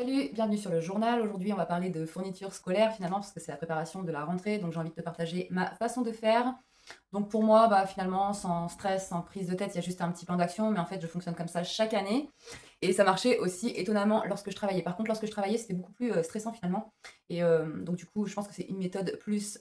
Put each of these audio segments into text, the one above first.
Salut, bienvenue sur le journal. Aujourd'hui, on va parler de fournitures scolaires finalement, parce que c'est la préparation de la rentrée. Donc, j'ai envie de te partager ma façon de faire. Donc, pour moi, finalement, sans stress, sans prise de tête, il y a juste un petit plan d'action. Mais en fait, je fonctionne comme ça chaque année. Et ça marchait aussi étonnamment lorsque je travaillais. Par contre, lorsque je travaillais, c'était beaucoup plus stressant finalement. Et donc, du coup, je pense que c'est une méthode plus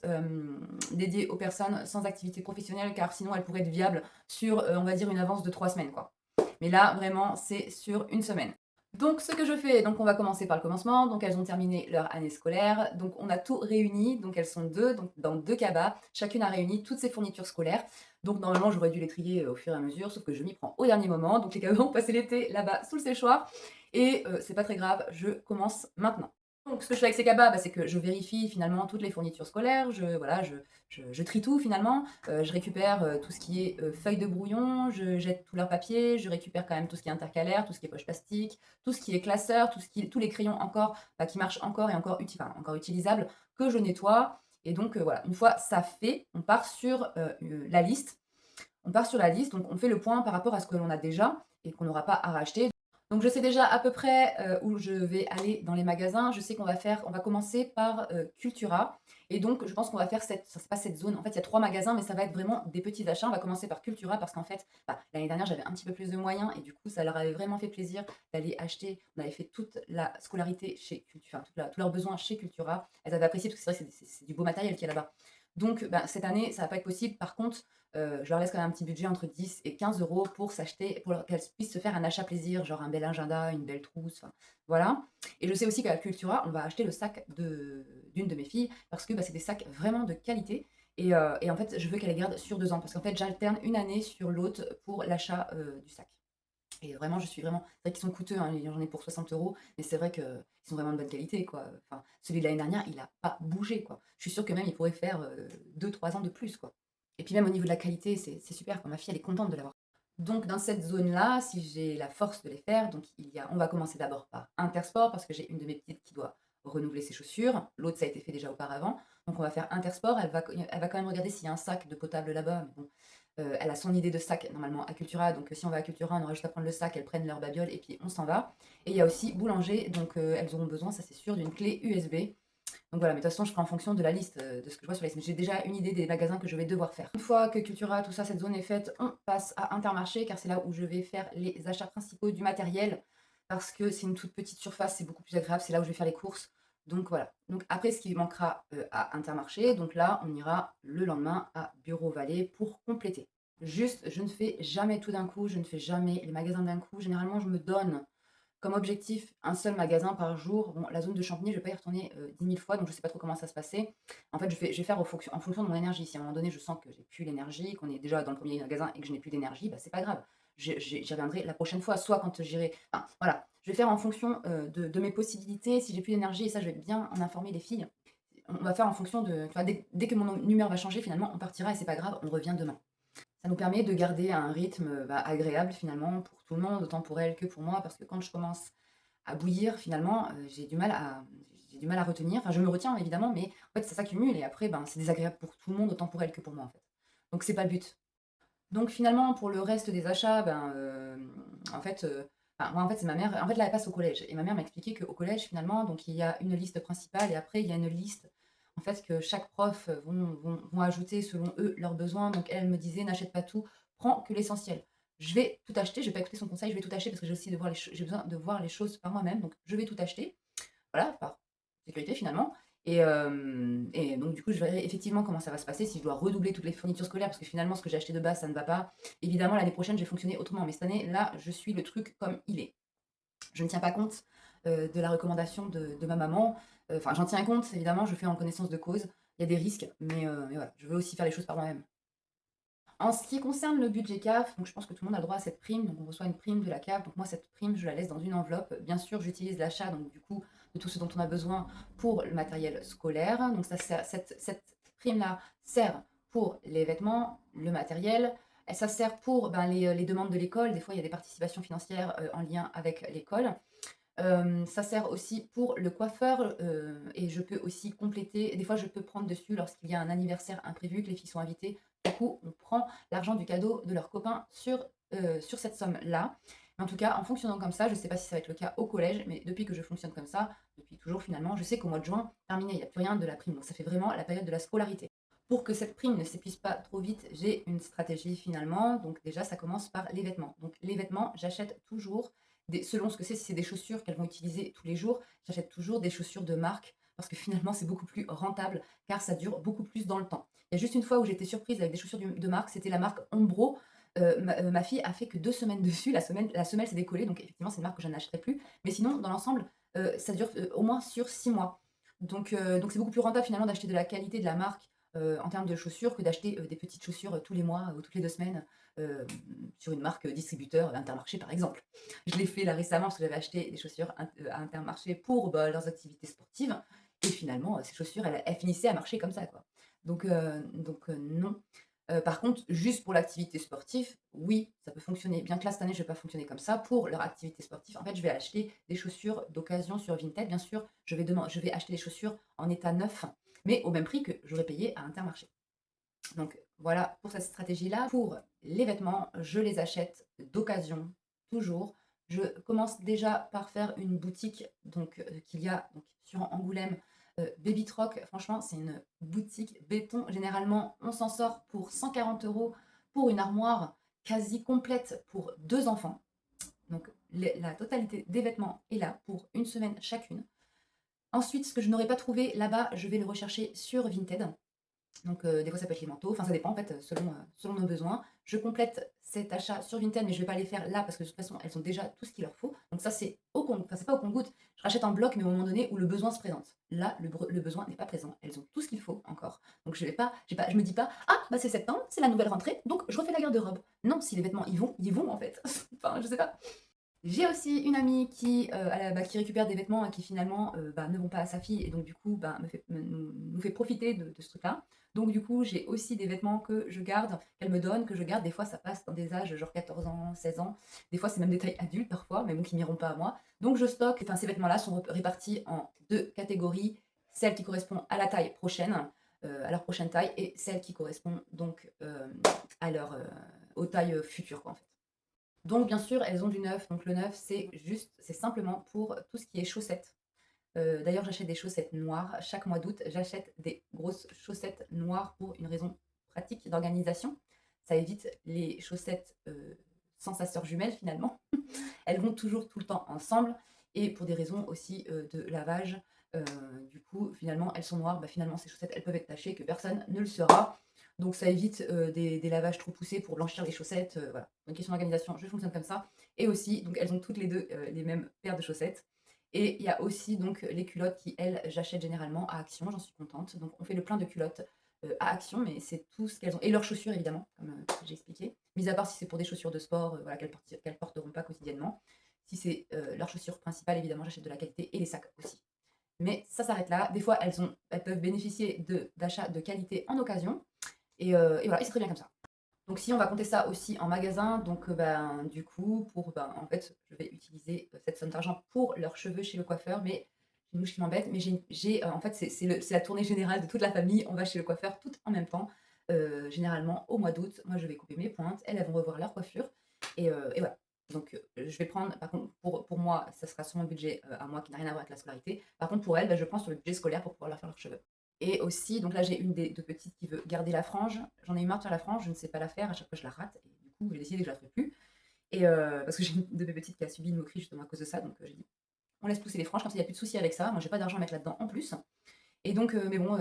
dédiée aux personnes sans activité professionnelle, car sinon, elle pourrait être viable sur, on va dire, une avance de 3 semaines, quoi. Mais là, vraiment, c'est sur une semaine. Donc, ce que je fais, donc on va commencer par le commencement. Donc, elles ont terminé leur année scolaire. Donc, on a tout réuni. Donc, elles sont deux, donc dans deux cabas. Chacune a réuni toutes ses fournitures scolaires. Donc, normalement, j'aurais dû les trier au fur et à mesure, sauf que je m'y prends au dernier moment. Donc, les cabas ont passé l'été là-bas sous le séchoir. Et c'est pas très grave, je commence maintenant. Donc, ce que je fais avec ces cabas, c'est que je vérifie finalement toutes les fournitures scolaires. Je trie tout finalement. Je récupère tout ce qui est feuilles de brouillon. Je jette tous leurs papiers. Je récupère quand même tout ce qui est intercalaire, tout ce qui est poche plastique, tout ce qui est classeur, tous les crayons encore, qui marchent encore et encore, encore utilisables, que je nettoie. Et donc voilà, une fois ça fait, on part sur la liste. On part sur la liste, donc on fait le point par rapport à ce que l'on a déjà et qu'on n'aura pas à racheter. Donc je sais déjà à peu près où je vais aller dans les magasins. Je sais on va commencer par Cultura. Et donc je pense qu'on va faire c'est pas cette zone. En fait, il y a 3 magasins, mais ça va être vraiment des petits achats. On va commencer par Cultura parce qu'en fait, l'année dernière, j'avais un petit peu plus de moyens et du coup, ça leur avait vraiment fait plaisir d'aller acheter. On avait fait toute la scolarité chez Cultura, tous leurs besoins chez Cultura. Elles avaient apprécié parce que c'est vrai que c'est du beau matériel qu'il y a là-bas. Donc, cette année, ça va pas être possible. Par contre, je leur laisse quand même un petit budget entre 10 et 15 euros pour qu'elles puissent se faire un achat plaisir, genre un bel agenda, une belle trousse, enfin, voilà. Et je sais aussi qu'à Cultura, on va acheter le sac d'une de mes filles parce que c'est des sacs vraiment de qualité. Et en fait, je veux qu'elle les garde sur 2 ans parce qu'en fait, j'alterne une année sur l'autre pour l'achat du sac. Et vraiment, c'est vrai qu'ils sont coûteux, hein, j'en ai pour 60 euros, mais c'est vrai qu'ils sont vraiment de bonne qualité, quoi. Enfin, celui de l'année dernière, il n'a pas bougé, quoi. Je suis sûre que même il pourrait faire 2-3 ans de plus, quoi. Et puis même au niveau de la qualité, c'est super, quoi. Ma fille, elle est contente de l'avoir. Donc dans cette zone-là, si j'ai la force de les faire, donc on va commencer d'abord par Intersport, parce que j'ai une de mes petites qui doit renouveler ses chaussures. L'autre, ça a été fait déjà auparavant. Donc on va faire Intersport. Elle va quand même regarder s'il y a un sac de potable là-bas, mais bon, elle a son idée de sac normalement à Cultura, donc si on va à Cultura, on aura juste à prendre le sac, elles prennent leur babiole et puis on s'en va. Et il y a aussi Boulanger, donc elles auront besoin, ça c'est sûr, d'une clé USB. Donc voilà, mais de toute façon, je ferai en fonction de la liste, de ce que je vois sur la liste. Mais j'ai déjà une idée des magasins que je vais devoir faire. Une fois que Cultura, tout ça, cette zone est faite, on passe à Intermarché, car c'est là où je vais faire les achats principaux du matériel. Parce que c'est une toute petite surface, c'est beaucoup plus agréable, c'est là où je vais faire les courses. Donc voilà. Donc après, ce qui manquera à Intermarché, donc là, on ira le lendemain à Bureau Vallée pour compléter. Juste, je ne fais jamais tout d'un coup, je ne fais jamais les magasins d'un coup. Généralement, je me donne comme objectif un seul magasin par jour. Bon, la zone de Champigny, je ne vais pas y retourner 10 000 fois, donc je ne sais pas trop comment ça se passer. En fait, je vais faire en fonction de mon énergie. Si à un moment donné, je sens que j'ai plus l'énergie, qu'on est déjà dans le premier magasin et que je n'ai plus d'énergie, c'est pas grave. J'y reviendrai la prochaine fois, soit quand j'irai. Enfin, voilà, je vais faire en fonction de mes possibilités. Si j'ai plus d'énergie, et ça, je vais bien en informer les filles. On va faire en fonction de. Tu vois, dès que mon humeur va changer, finalement, on partira et c'est pas grave, on revient demain. Ça nous permet de garder un rythme agréable finalement pour tout le monde, autant pour elle que pour moi, parce que quand je commence à bouillir, finalement, j'ai du mal à retenir. Enfin, je me retiens évidemment, mais en fait, ça s'accumule et après, c'est désagréable pour tout le monde, autant pour elle que pour moi, en fait. Donc c'est pas le but. Donc finalement, pour le reste des achats, en fait, moi, en fait, c'est ma mère. En fait, là, elle passe au collège et ma mère m'a expliqué qu'au collège, finalement, donc il y a une liste principale et après, il y a une liste, en fait, que chaque prof vont ajouter selon eux leurs besoins. Donc elle me disait: «N'achète pas tout, prends que l'essentiel». Je vais tout acheter, je vais pas écouter son conseil, je vais tout acheter parce que j'ai besoin de voir les choses par moi-même, donc je vais tout acheter. Voilà, par sécurité finalement. Et donc du coup, je verrai effectivement comment ça va se passer, si je dois redoubler toutes les fournitures scolaires, parce que finalement, ce que j'ai acheté de base, ça ne va pas. Évidemment, l'année prochaine, je vais fonctionner autrement, mais cette année, là, je suis le truc comme il est. Je ne tiens pas compte de la recommandation de ma maman. Enfin, j'en tiens compte, évidemment, je fais en connaissance de cause. Il y a des risques, mais voilà, je veux aussi faire les choses par moi-même. En ce qui concerne le budget CAF, donc je pense que tout le monde a le droit à cette prime, donc on reçoit une prime de la CAF. Donc moi, cette prime, je la laisse dans une enveloppe. Bien sûr, j'utilise l'achat, donc du coup, de tout ce dont on a besoin pour le matériel scolaire. Donc cette prime-là sert pour les vêtements, le matériel. Et ça sert pour les demandes de l'école. Des fois, il y a des participations financières en lien avec l'école. Ça sert aussi pour le coiffeur, et je peux aussi compléter des fois, je peux prendre dessus lorsqu'il y a un anniversaire imprévu, que les filles sont invitées. Du coup, on prend l'argent du cadeau de leurs copains sur cette somme-là. Mais en tout cas, en fonctionnant comme ça, je ne sais pas si ça va être le cas au collège, mais depuis que je fonctionne comme ça, depuis toujours finalement, je sais qu'au mois de juin, terminé, il n'y a plus rien de la prime. Donc ça fait vraiment la période de la scolarité. Pour que cette prime ne s'épuise pas trop vite, j'ai une stratégie finalement. Donc déjà, ça commence par les vêtements. Donc les vêtements, j'achète toujours, selon ce que c'est, si c'est des chaussures qu'elles vont utiliser tous les jours, j'achète toujours des chaussures de marque parce que finalement, c'est beaucoup plus rentable car ça dure beaucoup plus dans le temps. Il y a juste une fois où j'étais surprise avec des chaussures de marque, c'était la marque Ombro. Ma fille a fait que 2 semaines dessus, la semelle s'est décollée, donc effectivement, c'est une marque que je n'achèterai plus. Mais sinon, dans l'ensemble, ça dure, au moins sur 6 mois. Donc c'est beaucoup plus rentable finalement d'acheter de la qualité, de la marque, en termes de chaussures que d'acheter, des petites chaussures, tous les mois ou toutes les 2 semaines, sur une marque, distributeur, Intermarché par exemple. Je l'ai fait là récemment parce que j'avais acheté des chaussures à Intermarché pour, bah, leurs activités sportives et finalement, ces chaussures, elles finissaient à marcher comme ça, quoi. Non. Par contre, juste pour l'activité sportive, oui, ça peut fonctionner. Bien que là, cette année, je vais pas fonctionner comme ça. Pour leur activité sportive, en fait, je vais acheter des chaussures d'occasion sur Vinted, bien sûr. Je vais acheter des chaussures en état neuf, mais au même prix que j'aurais payé à Intermarché. Donc voilà pour cette stratégie-là. Pour les vêtements, je les achète d'occasion, toujours. Je commence déjà par faire une boutique qu'il y a donc, sur Angoulême, Babytroc. Franchement, c'est une boutique béton. Généralement, on s'en sort pour 140 € pour une armoire quasi complète pour 2 enfants. Donc la totalité des vêtements est là pour une semaine chacune. Ensuite, ce que je n'aurais pas trouvé là-bas, je vais le rechercher sur Vinted. Donc, des fois, ça peut être les manteaux, enfin, ça dépend en fait, selon nos besoins. Je complète cet achat sur Vinted, mais je vais pas les faire là parce que de toute façon, elles ont déjà tout ce qu'il leur faut. Donc ça, c'est au compte, enfin, c'est pas au compte-gouttes. Je rachète en bloc, mais au moment donné où le besoin se présente. Là, le besoin n'est pas présent. Elles ont tout ce qu'il faut encore. Donc je me dis pas: «Ah, bah, c'est septembre, c'est la nouvelle rentrée, donc je refais la garde-robe». Non, si les vêtements, ils vont en fait. Enfin, je sais pas. J'ai aussi une amie qui récupère des vêtements et qui finalement, bah, ne vont pas à sa fille et donc du coup, bah, nous fait profiter de ce truc-là. Donc du coup, j'ai aussi des vêtements que je garde, qu'elle me donne, que je garde. Des fois, ça passe dans des âges genre 14 ans, 16 ans. Des fois, c'est même des tailles adultes parfois, mais bon, qui n'iront pas à moi. Donc je stocke, enfin ces vêtements-là sont répartis en 2 catégories. Celle qui correspond à la taille prochaine, à leur prochaine taille et celle qui correspond donc, aux tailles, futures quoi, en fait. Donc bien sûr, elles ont du neuf. Donc le neuf, c'est simplement pour tout ce qui est chaussettes. D'ailleurs, j'achète des chaussettes noires. Chaque mois d'août, j'achète des grosses chaussettes noires pour une raison pratique d'organisation. Ça évite les chaussettes, sans sa sœur jumelle finalement. Elles vont toujours tout le temps ensemble et pour des raisons aussi, de lavage, heu, du coup, finalement, elles sont noires, bah, finalement, ces chaussettes, elles peuvent être tachées, que personne ne le saura. Donc ça évite, des lavages trop poussés pour blanchir les chaussettes, voilà. Une question d'organisation, je fonctionne comme ça et aussi donc elles ont toutes les 2 les mêmes paires de chaussettes et il y a aussi donc les culottes qui, elles, j'achète généralement à Action, j'en suis contente. Donc on fait le plein de culottes, à Action, mais c'est tout ce qu'elles ont et leurs chaussures évidemment, comme, j'ai expliqué. Mis à part si c'est pour des chaussures de sport, voilà, qu'elles porteront pas quotidiennement. Si c'est, leurs chaussures principales, évidemment, j'achète de la qualité et les sacs aussi. Mais ça s'arrête là. Des fois, elles peuvent bénéficier d'achats de qualité en occasion et voilà et c'est très bien comme ça. Donc si on va compter ça aussi en magasin, donc ben, du coup, en fait, je vais utiliser, cette somme d'argent pour leurs cheveux chez le coiffeur, mais j'ai une mouche qui m'embête, mais en fait, c'est la tournée générale de toute la famille. On va chez le coiffeur toutes en même temps, généralement au mois d'août. Moi, je vais couper mes pointes, elles vont revoir leur coiffure et voilà. Donc je vais prendre par contre pour moi, ça sera sur mon budget, à moi qui n'a rien à voir avec la scolarité. Par contre pour elles, bah, je prends sur le budget scolaire pour pouvoir leur faire leurs cheveux. Et aussi, donc là, j'ai une des 2 petites qui veut garder la frange. J'en ai eu marre de faire la frange, je ne sais pas la faire, à chaque fois je la rate et du coup, j'ai décidé que je la ferai plus parce que j'ai une de mes petites qui a subi une moquerie justement à cause de ça, donc j'ai dit: «On laisse pousser les franges, comme ça il y a plus de soucis avec ça». Moi, j'ai pas d'argent à mettre là-dedans en plus et donc mais bon,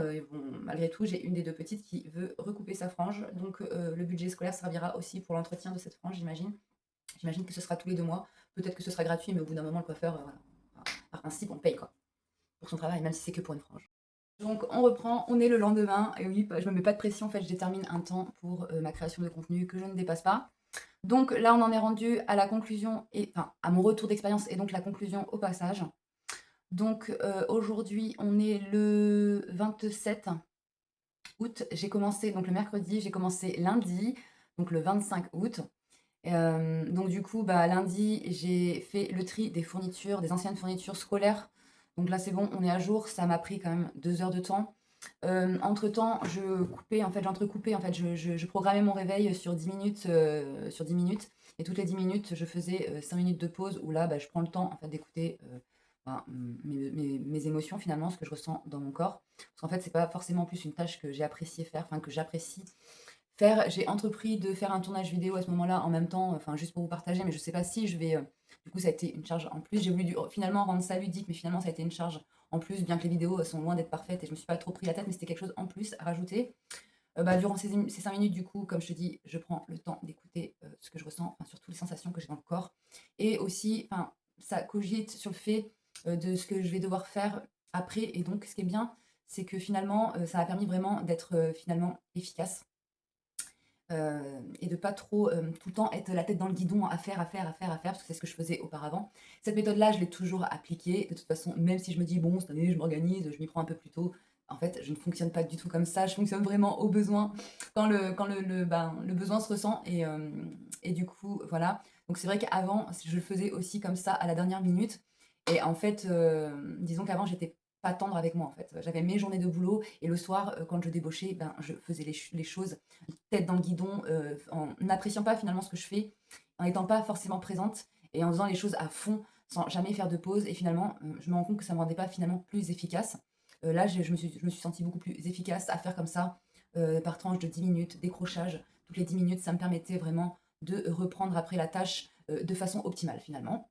malgré tout, j'ai une des 2 petites qui veut recouper sa frange, donc le budget scolaire servira aussi pour l'entretien de cette frange, j'imagine. J'imagine que ce sera tous les 2 mois. Peut-être que ce sera gratuit, mais au bout d'un moment, le coiffeur, voilà, par principe, on paye quoi, pour son travail, même si c'est que pour une frange. Donc on reprend, on est le lendemain et oui, bah, je me mets pas de pression, en fait, je détermine un temps pour, ma création de contenu que je ne dépasse pas. Donc là, on en est rendu à la conclusion et enfin, à mon retour d'expérience et donc la conclusion au passage. Donc aujourd'hui, on est le 27 août. J'ai commencé donc le mercredi, j'ai commencé lundi, donc le 25 août. Donc du coup, bah, lundi, j'ai fait le tri des fournitures, des anciennes fournitures scolaires. Donc là, c'est bon, on est à jour. Ça m'a pris quand même 2 heures de temps. Entre-temps, j'entrecoupais, en fait, je programmais mon réveil sur 10 minutes et toutes les 10 minutes, je faisais, 5 minutes de pause où là, bah, je prends le temps, en fait, d'écouter, mes émotions finalement, ce que je ressens dans mon corps. Parce qu'en fait, c'est pas forcément en plus une tâche que j'ai apprécié faire, enfin que j'apprécie faire. J'ai entrepris de faire un tournage vidéo à ce moment-là en même temps, enfin juste pour vous partager, mais je sais pas si je vais, du coup ça a été une charge en plus. J'ai voulu finalement rendre ça ludique, mais finalement ça a été une charge en plus, bien que les vidéos sont loin d'être parfaites et je me suis pas trop pris la tête, mais c'était quelque chose en plus à rajouter. Bah, durant ces 5 minutes, du coup, comme je te dis, je prends le temps d'écouter ce que je ressens, enfin, surtout les sensations que j'ai dans le corps. Et aussi, enfin, ça cogite sur le fait de ce que je vais devoir faire après. Et donc, ce qui est bien, c'est que finalement, ça a permis vraiment d'être finalement efficace et de pas trop, tout le temps être la tête dans le guidon à faire, à faire, à faire, à faire, parce que c'est ce que je faisais auparavant. Cette méthode-là, je l'ai toujours appliquée. De toute façon, même si je me dis: «Bon, cette année, je m'organise, je m'y prends un peu plus tôt», en fait, je ne fonctionne pas du tout comme ça. Je fonctionne vraiment au besoin, quand le besoin se ressent et du coup, voilà. Donc c'est vrai qu'avant, je le faisais aussi comme ça à la dernière minute et en fait, disons qu'avant, j'étais pas tendre avec moi, en fait. J'avais mes journées de boulot et le soir, quand je débauchais, ben, je faisais les choses tête dans le guidon, en n'appréciant pas finalement ce que je fais, en n'étant pas forcément présente et en faisant les choses à fond, sans jamais faire de pause et finalement, je me rends compte que ça me rendait pas finalement plus efficace. Là, je me suis sentie beaucoup plus efficace à faire comme ça, par tranche de 10 minutes, décrochage toutes les 10 minutes. Ça me permettait vraiment de reprendre après la tâche, de façon optimale finalement.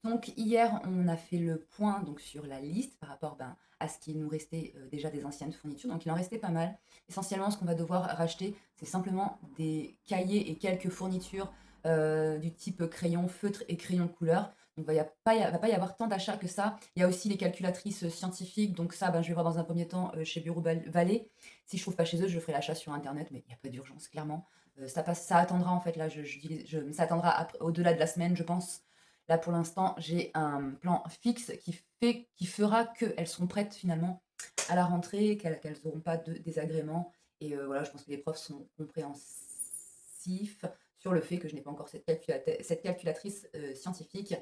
Donc hier, on a fait le point donc sur la liste par rapport, ben, à ce qu'il nous restait, déjà des anciennes fournitures. Donc il en restait pas mal. Essentiellement, ce qu'on va devoir racheter, c'est simplement des cahiers et quelques fournitures, du type crayon feutre et crayon de couleur. Donc va pas y avoir tant d'achats que ça. Il y a aussi les calculatrices, scientifiques, donc ça, ben, je vais voir dans un premier temps, chez Bureau Vallée. Si je trouve pas chez eux, je ferai l'achat sur internet, mais il y a pas d'urgence clairement. Ça attendra en fait là, ça attendra au-delà de la semaine, je pense. Là, pour l'instant, j'ai un plan fixe qui fera qu'elles seront prêtes finalement à la rentrée, qu'elles n'auront pas de désagréments. Et voilà, je pense que les profs sont compréhensifs sur le fait que je n'ai pas encore cette calculatrice scientifique.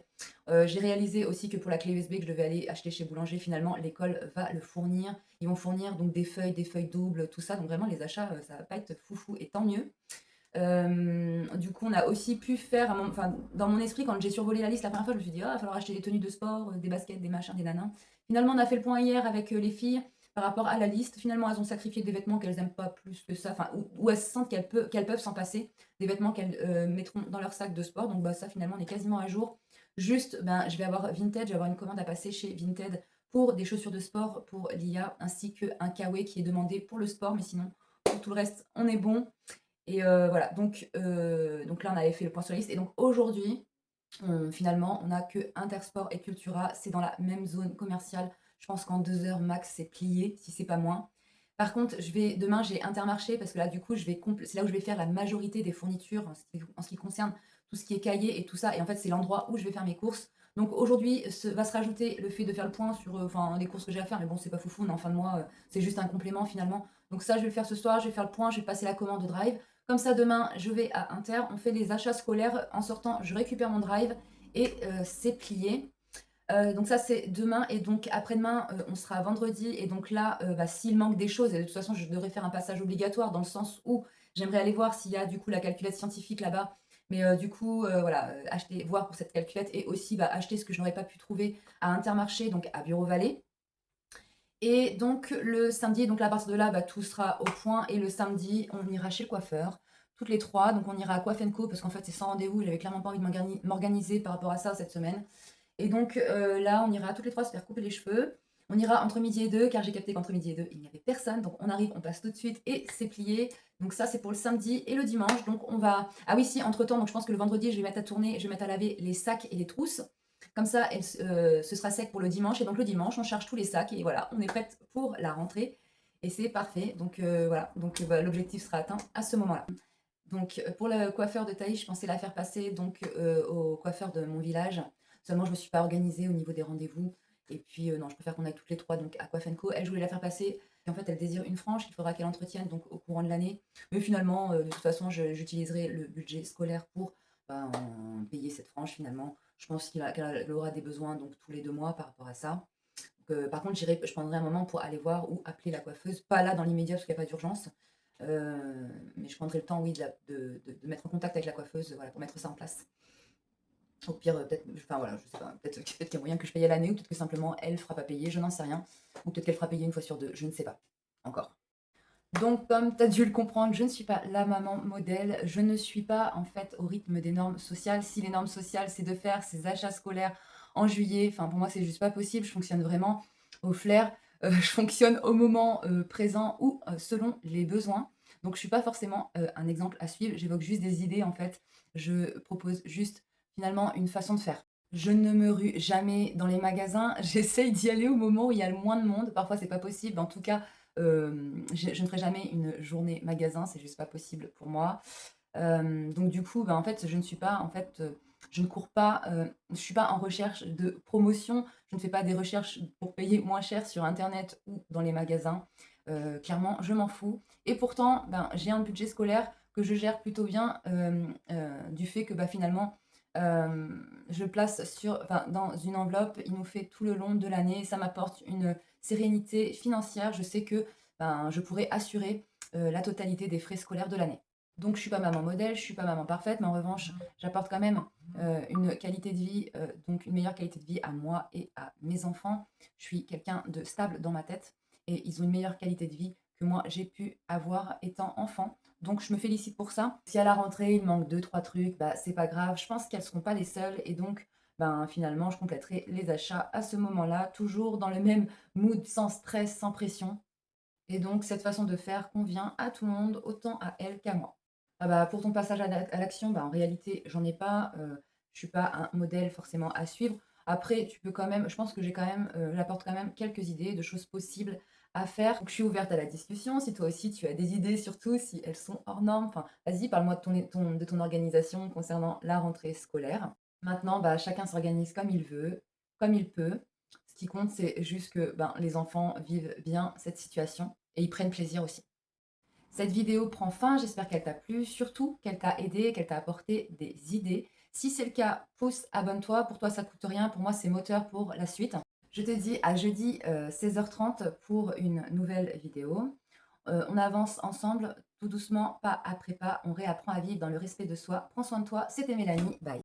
J'ai réalisé aussi que pour la clé USB que je devais aller acheter chez Boulanger, finalement, l'école va le fournir. Ils vont fournir donc des feuilles doubles, tout ça. Donc vraiment, les achats, ça va pas être foufou et tant mieux. Du coup, on a aussi pu faire, enfin, dans mon esprit, quand j'ai survolé la liste la première fois, je me suis dit, ah, il va falloir acheter des tenues de sport, des baskets, des machins, des nanas. Finalement, on a fait le point hier avec les filles par rapport à la liste. Finalement, elles ont sacrifié des vêtements qu'elles n'aiment pas plus que ça, enfin, où elles se sentent qu'elles peuvent s'en passer, des vêtements qu'elles mettront dans leur sac de sport. Donc, bah, ça, finalement, on est quasiment à jour. Juste, ben, je vais avoir Vinted, je vais avoir une commande à passer chez Vinted pour des chaussures de sport pour l'IA, ainsi qu'un kawaii qui est demandé pour le sport, mais sinon, pour tout le reste, on est bon. Et voilà, donc là, on avait fait le point sur la liste. Et donc aujourd'hui, finalement, on n'a que Intersport et Cultura. C'est dans la même zone commerciale. Je pense qu'en 2 heures max, c'est plié, si c'est pas moins. Par contre, demain, j'ai Intermarché parce que là, du coup, c'est là où je vais faire la majorité des fournitures en ce qui concerne tout ce qui est cahier et tout ça. Et en fait, c'est l'endroit où je vais faire mes courses. Donc aujourd'hui, va se rajouter le fait de faire le point sur enfin, les courses que j'ai à faire. Mais bon, c'est pas foufou, on est en fin de mois, c'est juste un complément finalement. Donc ça, je vais le faire ce soir, je vais faire le point, je vais passer la commande au Drive. Comme ça, demain, je vais à Inter, on fait les achats scolaires. En sortant, je récupère mon Drive et c'est plié. Donc ça, c'est demain et donc après-demain, on sera vendredi et donc là, bah, s'il manque des choses et de toute façon, je devrais faire un passage obligatoire dans le sens où j'aimerais aller voir s'il y a du coup la calculette scientifique là-bas. Mais du coup, voilà, voir pour cette calculette et aussi, bah, acheter ce que je n'aurais pas pu trouver à Intermarché, donc à Bureau Vallée. Et donc le samedi, donc là, à partir de là, bah, tout sera au point. Et le samedi, on ira chez le coiffeur, toutes les trois. Donc on ira à Coiff Co parce qu'en fait c'est sans rendez-vous. J'avais clairement pas envie de m'organiser par rapport à ça cette semaine. Et donc là, on ira toutes les trois se faire couper les cheveux. On ira entre midi et deux, car j'ai capté qu'entre midi et deux, il n'y avait personne. Donc on arrive, on passe tout de suite et c'est plié. Donc ça, c'est pour le samedi et le dimanche. Donc on va. Ah oui, si, entre-temps, donc je pense que le vendredi, je vais mettre à tourner, je vais mettre à laver les sacs et les trousses. Comme ça, ce sera sec pour le dimanche. Et donc le dimanche, on charge tous les sacs et voilà, on est prête pour la rentrée. Et c'est parfait. Donc voilà, donc bah, l'objectif sera atteint à ce moment-là. Donc pour le coiffeur de Thaïs, je pensais la faire passer donc au coiffeur de mon village. Seulement, je me suis pas organisée au niveau des rendez-vous. Et puis non, je préfère qu'on aille toutes les trois donc à Coiff Co. Elle, je voulais la faire passer. Et en fait, elle désire une frange qu'il faudra qu'elle entretienne donc au courant de l'année. Mais finalement, de toute façon, j'utiliserai le budget scolaire pour payer cette frange finalement. Je pense qu'elle aura des besoins donc tous les 2 mois par rapport à ça. Par contre, je prendrai un moment pour aller voir ou appeler la coiffeuse. Pas là, dans l'immédiat, parce qu'il y a pas d'urgence, mais je prendrai le temps, oui, de mettre en contact avec la coiffeuse, voilà, pour mettre ça en place. Au pire, peut-être, enfin voilà, je sais pas, peut-être qu'il y a moyen que je paye à l'année ou peut-être que simplement elle fera pas payer, je n'en sais rien. Ou peut-être qu'elle fera payer une fois sur 2, je ne sais pas encore. Donc comme tu as dû le comprendre, je ne suis pas la maman modèle, je ne suis pas en fait au rythme des normes sociales. Si les normes sociales, c'est de faire ses achats scolaires en juillet, enfin pour moi c'est juste pas possible, je fonctionne vraiment au flair, je fonctionne au moment, présent ou, selon les besoins. Donc je suis pas forcément, un exemple à suivre, j'évoque juste des idées en fait. Je propose juste finalement une façon de faire. Je ne me rue jamais dans les magasins, j'essaye d'y aller au moment où il y a le moins de monde. Parfois c'est pas possible, en tout cas, je ne ferai jamais une journée magasin, c'est juste pas possible pour moi. Donc du coup, bah, en fait, je ne suis pas en fait, je ne cours pas, je suis pas en recherche de promotion, je ne fais pas des recherches pour payer moins cher sur internet ou dans les magasins. Clairement, je m'en fous et pourtant, ben, j'ai un budget scolaire que je gère plutôt bien, du fait que, bah, finalement, je le place dans une enveloppe, il nous fait tout le long de l'année, ça m'apporte une sérénité financière. Je sais que, ben, je pourrais assurer, la totalité des frais scolaires de l'année. Donc je suis pas maman modèle, je suis pas maman parfaite, mais en revanche, j'apporte quand même, une qualité de vie, donc une meilleure qualité de vie à moi et à mes enfants. Je suis quelqu'un de stable dans ma tête et ils ont une meilleure qualité de vie que moi j'ai pu avoir étant enfant. Donc je me félicite pour ça. Si à la rentrée, il manque deux trois trucs, bah, c'est pas grave. Je pense qu'elles seront pas les seules et donc, ben, finalement, je compléterai les achats à ce moment-là, toujours dans le même mood, sans stress, sans pression et donc cette façon de faire convient à tout le monde, autant à elle qu'à moi. Ah bah, pour ton passage à l'action, bah, en réalité, j'en ai pas, je suis pas un modèle forcément à suivre. Après, tu peux quand même je pense que j'apporte quand même quelques idées de choses possibles à faire. Donc je suis ouverte à la discussion. Si toi aussi tu as des idées, surtout si elles sont hors normes, enfin, vas-y, parle-moi de ton organisation concernant la rentrée scolaire. Maintenant, bah, chacun s'organise comme il veut, comme il peut. Ce qui compte, c'est juste que, ben, les enfants vivent bien cette situation et ils prennent plaisir aussi. Cette vidéo prend fin, j'espère qu'elle t'a plu, surtout qu'elle t'a aidé, qu'elle t'a apporté des idées. Si c'est le cas, pouce, abonne-toi, pour toi ça coûte rien, pour moi c'est moteur pour la suite. Je te dis à jeudi 16h30 pour une nouvelle vidéo. On avance ensemble, tout doucement, pas après pas, on réapprend à vivre dans le respect de soi. Prends soin de toi, c'était Mélanie, bye.